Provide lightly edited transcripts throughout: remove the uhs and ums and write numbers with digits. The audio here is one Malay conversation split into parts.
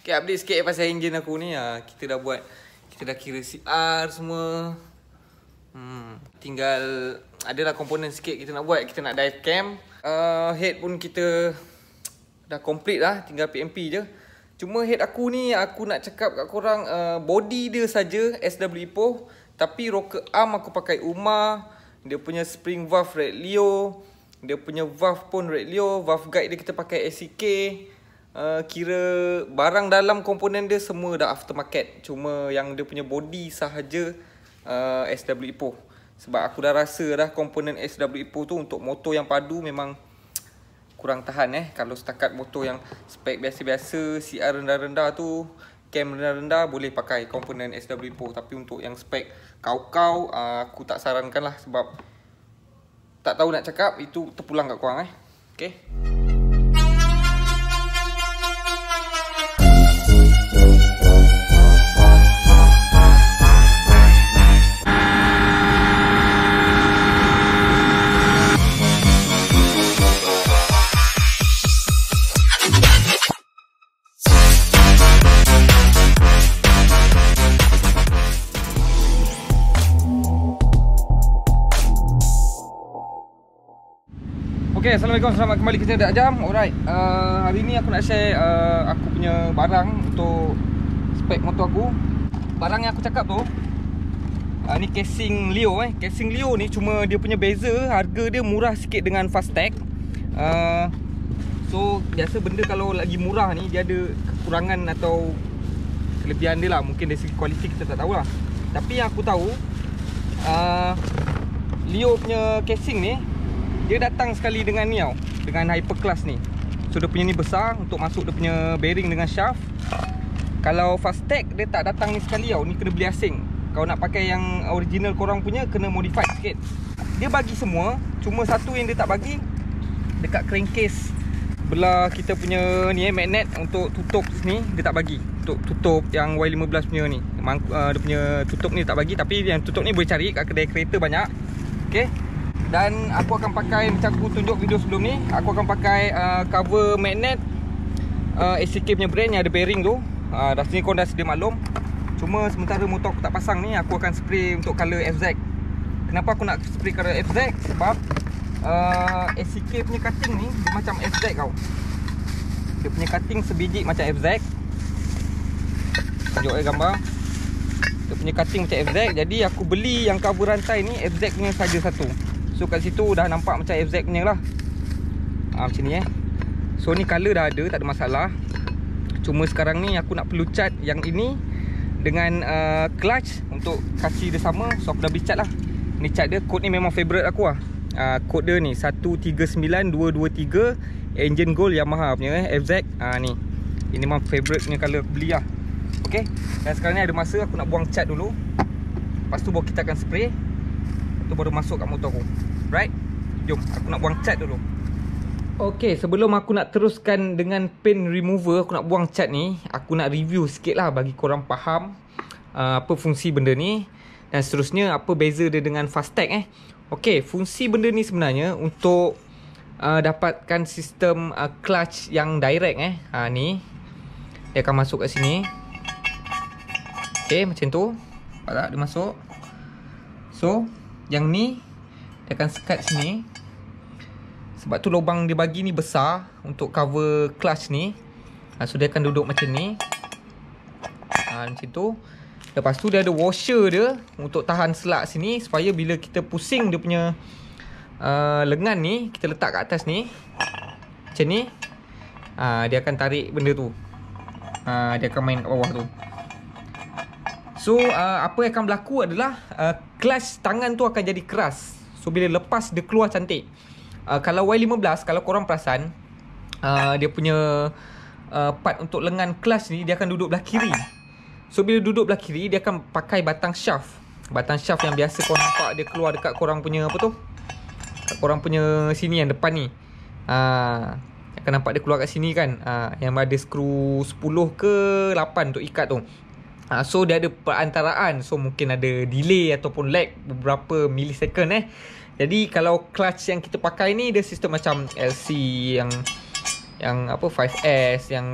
Okay, update sikit pasal enjin aku ni. Kita dah kira CR semua. Tinggal adalah komponen sikit kita nak buat. Kita nak dive cam. Head pun kita dah complete lah, tinggal PMP je. Cuma head aku ni, aku nak cakap kat korang, body dia saja SW Ipoh, tapi rocker arm aku pakai Uma. Dia punya spring valve Red Leo, dia punya valve pun Red Leo. Valve guide dia kita pakai SCK. Kira barang dalam komponen dia semua dah aftermarket. Cuma yang dia punya body sahaja SW Ipoh. Sebab aku dah rasa dah komponen SW Ipoh tu untuk motor yang padu memang kurang tahan. Kalau setakat motor yang spek biasa-biasa, CR rendah-rendah tu, cam rendah-rendah, boleh pakai komponen SW Ipoh. Tapi untuk yang spek kau-kau, aku tak sarankan lah. Sebab tak tahu nak cakap, itu terpulang kat korang. Okay. Okay, Assalamualaikum, selamat kembali ke channel Dak Jam. Alright, hari ni aku nak share aku punya barang untuk spek motor aku. Barang yang aku cakap tu, ni casing Leo. Casing Leo ni cuma dia punya beza, harga dia murah sikit dengan Fastech. So biasa benda kalau lagi murah ni dia ada kekurangan atau kelebihan dia lah. Mungkin dari segi kualiti kita tak tahulah. Tapi yang aku tahu, Leo punya casing ni dia datang sekali dengan ni tau, dengan hyperclass ni. So dia punya ni besar untuk masuk dia punya bearing dengan shaft. Kalau Fastech dia tak datang ni sekali tau, ni kena beli asing. Kalau nak pakai yang original korang punya, kena modify sikit. Dia bagi semua, cuma satu yang dia tak bagi, dekat crankcase belah kita punya ni magnet untuk tutup ni, dia tak bagi. Untuk tutup yang Y15 punya ni, dia punya tutup ni dia tak bagi. Tapi yang tutup ni boleh cari kat kedai kereta banyak. Okay. Dan aku akan pakai, macam aku tunjuk video sebelum ni, aku akan pakai cover magnet SCK punya brand yang ada bearing tu. Dah sini korang dah sedia maklum. Cuma sementara motor aku tak pasang ni, aku akan spray untuk colour FZ. Kenapa aku nak spray colour FZ? Sebab SCK punya cutting ni dia macam FZ tau. Dia punya cutting sebiji macam FZ. Tunjuk gambar. Dia punya cutting macam FZ. Jadi aku beli yang cover rantai ni FZ punya saja satu. So kat situ dah nampak macam FZ punya lah. Macam ni So ni colour dah ada, tak ada masalah. Cuma sekarang ni aku nak perlu cat yang ini dengan clutch untuk kasih dia sama. So aku dah beli cat lah. Ni cat dia, kod ni memang favourite aku lah. Kod dia ni 139223 engine gold Yamaha punya FZ. Ni, ini memang favourite punya colour aku beli lah. Okay. Dan sekarang ni ada masa aku nak buang cat dulu. Lepas tu baru kita akan spray. Tu baru masuk kat motor aku. Right? Jom, aku nak buang cat dulu. Okay, sebelum aku nak teruskan dengan paint remover, aku nak buang cat ni, aku nak review sikit lah bagi korang faham apa fungsi benda ni. Dan seterusnya, apa beza dia dengan Fastech. Okay, fungsi benda ni sebenarnya untuk dapatkan sistem clutch yang direct. Ni dia akan masuk kat sini. Okay, macam tu. Nampak tak dia masuk? So yang ni dia akan sekat sini. Sebab tu lubang dia bagi ni besar untuk cover clutch ni. So dia akan duduk macam ni. Macam tu. Lepas tu dia ada washer dia untuk tahan selak sini, supaya bila kita pusing dia punya lengan ni, kita letak kat atas ni macam ni, dia akan tarik benda tu. Dia akan main kat bawah tu. So apa yang akan berlaku adalah clutch tangan tu akan jadi keras. So bila lepas dia keluar cantik. Kalau Y15, kalau korang perasan, dia punya part untuk lengan clutch ni, dia akan duduk belah kiri. So bila duduk belah kiri, dia akan pakai batang shaft. Batang shaft yang biasa korang nampak dia keluar dekat korang punya apa tu, kat korang punya sini yang depan ni. Akan nampak dia keluar kat sini kan. Yang ada skru 10 ke 8 untuk ikat tu. So dia ada perantaraan. So mungkin ada delay ataupun lag beberapa millisecond. Jadi kalau clutch yang kita pakai ni, dia sistem macam LC Yang apa 5S, yang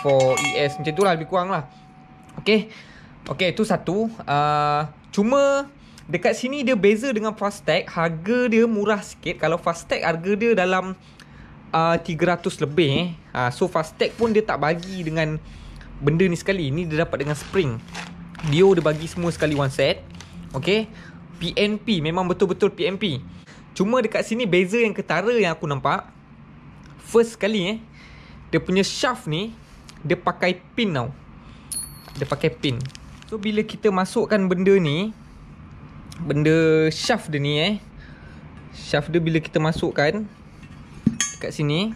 4ES, macam tu lah, lebih kurang lah. Okay, itu satu. Cuma dekat sini dia beza dengan Fastrack. Harga dia murah sikit. Kalau Fastrack harga dia dalam 300 lebih. So Fastrack pun dia tak bagi dengan benda ni sekali. Ni dia dapat dengan spring. Leo dia bagi semua sekali one set. Okay, PNP, memang betul-betul PNP. Cuma dekat sini beza yang ketara yang aku nampak, first sekali dia punya shaft ni dia pakai pin tau. Dia pakai pin. So bila kita masukkan benda ni, benda shaft dia ni shaft dia bila kita masukkan dekat sini,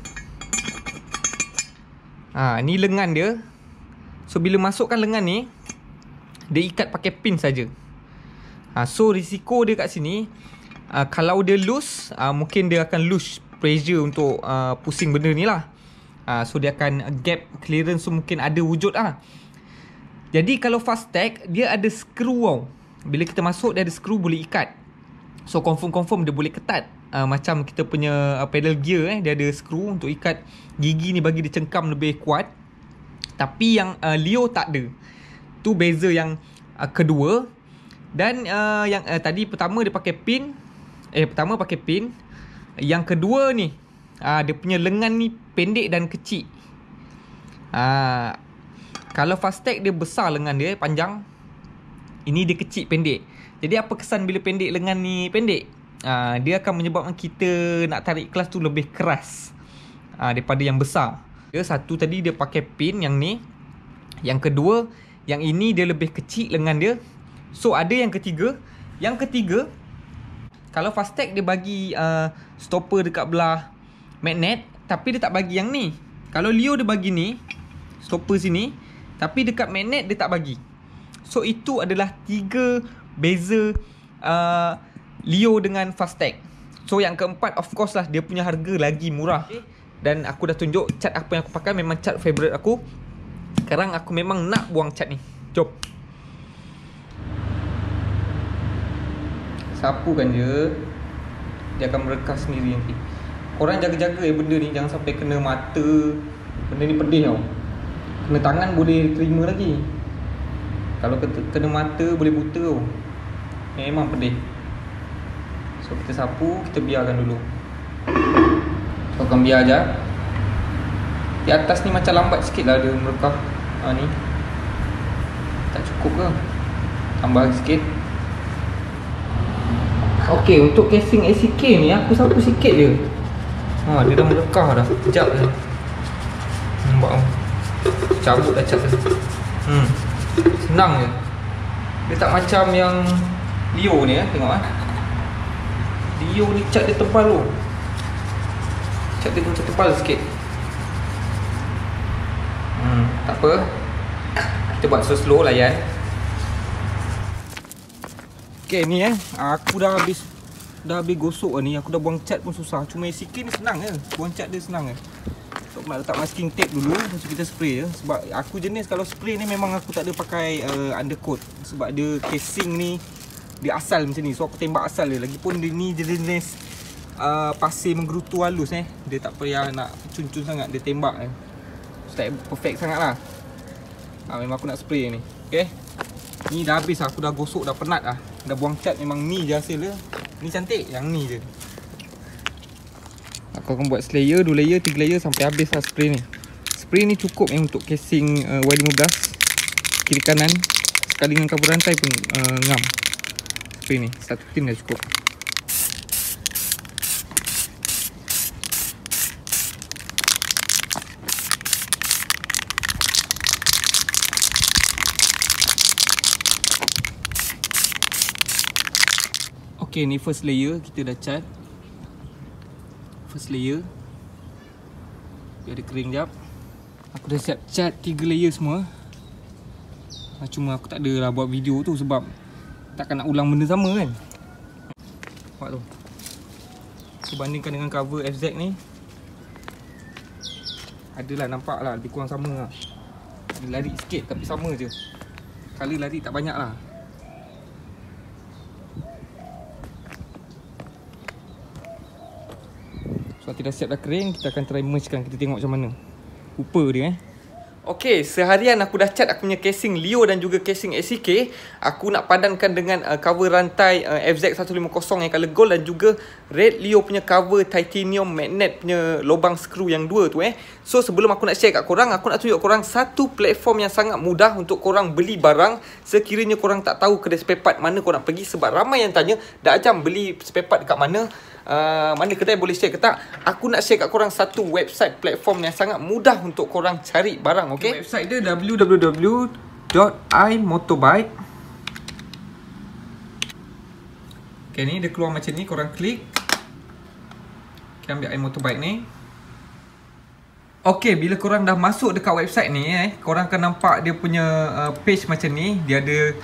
ni lengan dia. So bila masukkan lengan ni, dia ikat pakai pin saja. So risiko dia kat sini, kalau dia loose, mungkin dia akan lose pressure untuk pusing benda ni lah. So dia akan gap clearance, so mungkin ada wujud lah. Jadi kalau Fastrack dia ada skru tau. Bila kita masuk dia ada skru boleh ikat. So confirm dia boleh ketat. Macam kita punya pedal gear dia ada skru untuk ikat gigi ni bagi dia cengkam lebih kuat. Tapi yang Leo tak ada. Tu beza yang kedua. Dan yang tadi pertama dia pakai pin. Pertama pakai pin. Yang kedua ni, dia punya lengan ni pendek dan kecil. Kalau Fastrack dia besar lengan dia, panjang. Ini dia kecil, pendek. Jadi apa kesan bila pendek lengan ni pendek? Dia akan menyebabkan kita nak tarik kelas tu lebih keras daripada yang besar. Dia satu tadi dia pakai pin yang ni. Yang kedua, yang ini dia lebih kecil lengan dia. So ada yang ketiga. Yang ketiga, kalau Fastrack dia bagi stopper dekat belah magnet, tapi dia tak bagi yang ni. Kalau Leo dia bagi ni, stopper sini, tapi dekat magnet dia tak bagi. So itu adalah 3 beza Leo dengan Fastrack. So yang keempat, of course lah, dia punya harga lagi murah. Dan aku dah tunjuk cat apa yang aku pakai, memang cat favourite aku. Sekarang aku memang nak buang cat ni. Jom. Sapukan je. Dia akan merekas sendiri nanti. Korang jaga-jaga benda ni, jangan sampai kena mata. Benda ni pedih tau. Kena tangan boleh terima lagi. Kalau kena mata boleh buta tau. Memang pedih. So kita sapu, kita biarkan dulu. So akan biar je. Di atas ni macam lambat sikit lah dia merekah. Ni tak cukup ke? Tambah sikit. Okay, untuk casing ACK ni aku sapu sikit je. Dia dah merekah dah. Sekejap je. Nampak tak? Cabut dah cat tu. Senang je. Dia tak macam yang Leo ni tengok Leo ni cat dia tebal tu. Cat dia macam tebal sikit. Tak apa. Kita buat slow-slow layan. Okay ni aku dah habis gosok ni. Aku dah buang cat pun susah. Cuma ACK ni senang buang cat dia senang So aku nak letak masking tape dulu. Lepas tu kita spray Sebab aku jenis kalau spray ni memang aku tak ada pakai undercoat. Sebab dia casing ni dia asal macam ni. So aku tembak asal dia. Lagipun dia ni jenis pasir menggerutu halus Dia tak payah nak cun-cun sangat. Dia tembak So tak perfect sangat lah. Memang aku nak spray ni. Okay, ni dah habis aku dah gosok, dah penat dah buang cat. Memang ni je hasil dia. Ni cantik, yang ni je. Aku akan buat selayer, 2 layer, 3 layer sampai habis lah spray ni. Spray ni cukup untuk casing Y15 kiri kanan. Sekali dengan kabur rantai pun ngam. Spray ni, 1 tin dah cukup. Okay, ni first layer kita dah cat. First layer. Biar dia kering jap. Aku dah siap cat 3 layer semua. Cuma aku tak ada lah buat video tu sebab takkan nak ulang benda sama kan. Nampak tu. Sebandingkan dengan cover FZ ni, adalah nampak lah lebih kurang sama lah. Dia lari sikit tapi sama je. Kali lari tak banyak lah. Sebab tidak siap dah kering, kita akan try mergekan. Kita tengok macam mana rupa dia Okay, seharian aku dah cat aku punya casing Leo dan juga casing SCK. Aku nak padankan dengan cover rantai FZ150 yang colour gold dan juga red Leo punya cover titanium magnet punya lubang skru yang dua tu So sebelum aku nak share kat korang, aku nak tunjuk korang satu platform yang sangat mudah untuk korang beli barang. Sekiranya korang tak tahu kedai spare part mana korang pergi, sebab ramai yang tanya, dah Ajam beli spare part dekat mana? Mana kedai boleh share ke tak? Aku nak share kat korang satu website platform yang sangat mudah untuk korang cari barang, okay? Website dia www.imotorbike. Okay, ni dia keluar macam ni, korang klik. Okay, ambil iMotorbike ni. Okay, bila korang dah masuk dekat website ni korang akan nampak dia punya page macam ni. Dia ada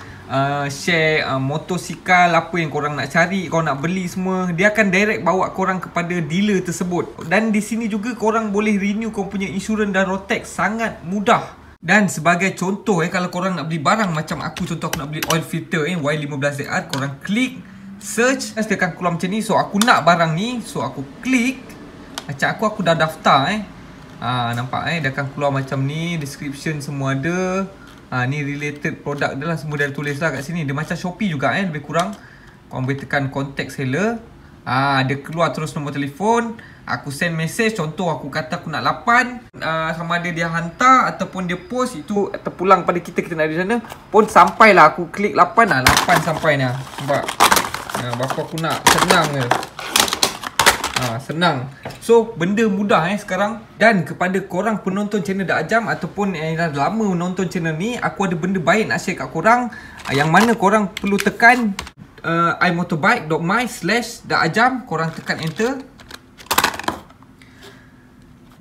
share motosikal apa yang korang nak cari, korang nak beli semua. Dia akan direct bawa korang kepada dealer tersebut. Dan di sini juga korang boleh renew korang punya insurans dan road tax. Sangat mudah. Dan sebagai contoh kalau korang nak beli barang macam aku, contoh aku nak beli oil filter Y15ZR, korang klik search, dia akan keluar macam ni. So aku nak barang ni, so aku klik. Macam aku dah daftar nampak dia akan keluar macam ni, description semua ada. Ni related product dia lah, semua dia tulis lah kat sini. Dia macam Shopee juga lebih kurang. Korang boleh tekan contact seller. Dia keluar terus nombor telefon. Aku send message, contoh aku kata aku nak 8. Sama ada dia hantar ataupun dia post, itu terpulang pada kita nak di sana. Pun sampailah aku klik 8 8 sampai dah. Nampak? Berapa aku nak, senang je. Senang. So benda mudah sekarang. Dan kepada korang penonton channel Dak Ajam ataupun yang dah lama menonton channel ni, aku ada benda baik nak share kat korang. Yang mana korang perlu tekan imotorbike.my/dakajam. Korang tekan enter.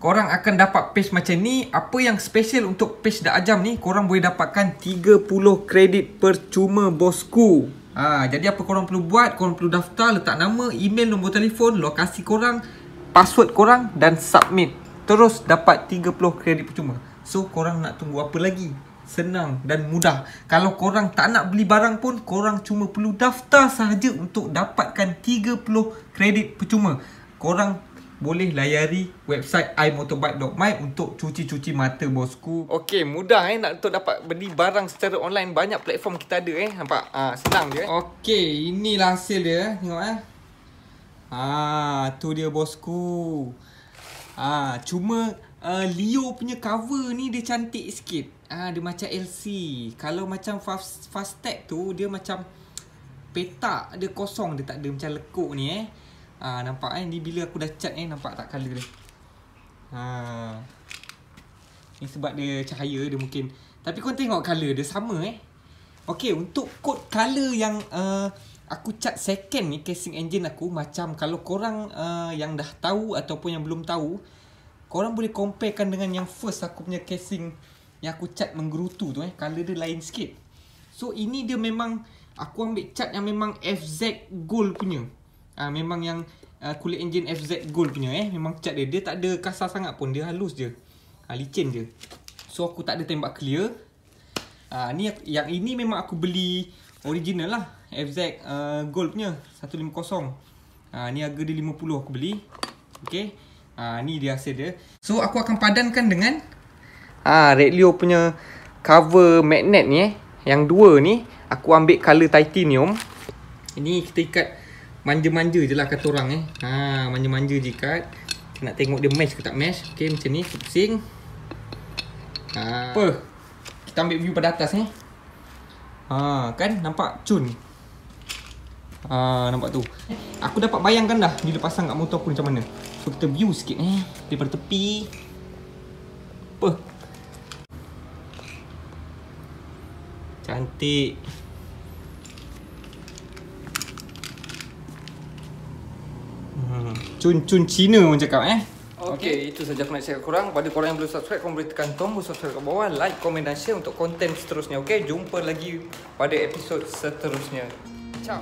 Korang akan dapat page macam ni. Apa yang special untuk page Dak Ajam ni, korang boleh dapatkan 30 kredit percuma bosku. Jadi apa korang perlu buat? Korang perlu daftar, letak nama, email, nombor telefon, lokasi korang, password korang dan submit. Terus dapat 30 kredit percuma. So korang nak tunggu apa lagi? Senang dan mudah. Kalau korang tak nak beli barang pun, korang cuma perlu daftar sahaja untuk dapatkan 30 kredit percuma. Korang boleh layari website imotorbike.my untuk cuci-cuci mata bosku. Okey, mudah nak untuk dapat beli barang secara online. Banyak platform kita ada nampak? Senang je. Okey, inilah hasil dia. Tengok tu dia bosku. Cuma Leo punya cover ni dia cantik sikit. Dia macam LC. Kalau macam Fastech tu dia macam petak, dia kosong, dia tak ada macam lekuk ni nampak ni bila aku dah cat nampak tak colour dia. Ni sebab dia cahaya dia mungkin. Tapi korang tengok colour dia sama Okey, untuk kod colour yang aku cat second ni, casing engine aku, macam kalau korang yang dah tahu ataupun yang belum tahu, korang boleh comparekan dengan yang first aku punya casing yang aku cat menggerutu tu colour dia lain sikit. So ini dia memang aku ambil cat yang memang FZ Gold punya. Memang yang kulit engine FZ Gold punya memang cat dia. Dia tak ada kasar sangat pun, dia halus je. Licin je. So aku tak ada tembak clear. Ni yang ini memang aku beli original lah, FZ Gold punya 150. Ni harga dia 50 aku beli. Okay, ni dia hasil dia. So aku akan padankan dengan Red Leo punya cover magnet ni yang dua ni. Aku ambil color titanium. Ini kita ikat manja-manja je lah kata orang manja-manja je ikat. Kita nak tengok dia mesh ke tak mesh. Okay, macam ni kita pusing. Apa? Kita ambil view pada atas kan nampak cun. Nampak tu. Aku dapat bayangkan dah bila pasang kat motor aku macam mana. So kita view sikit daripada tepi. Apa? Cantik. Cun-cun Cina orang cakap Okay, itu saja aku nak share kat korang. Pada korang yang belum subscribe, korang boleh tekan tombol subscribe kat bawah, like, komen dan share untuk konten seterusnya. Okay, jumpa lagi pada episod seterusnya. Ciao.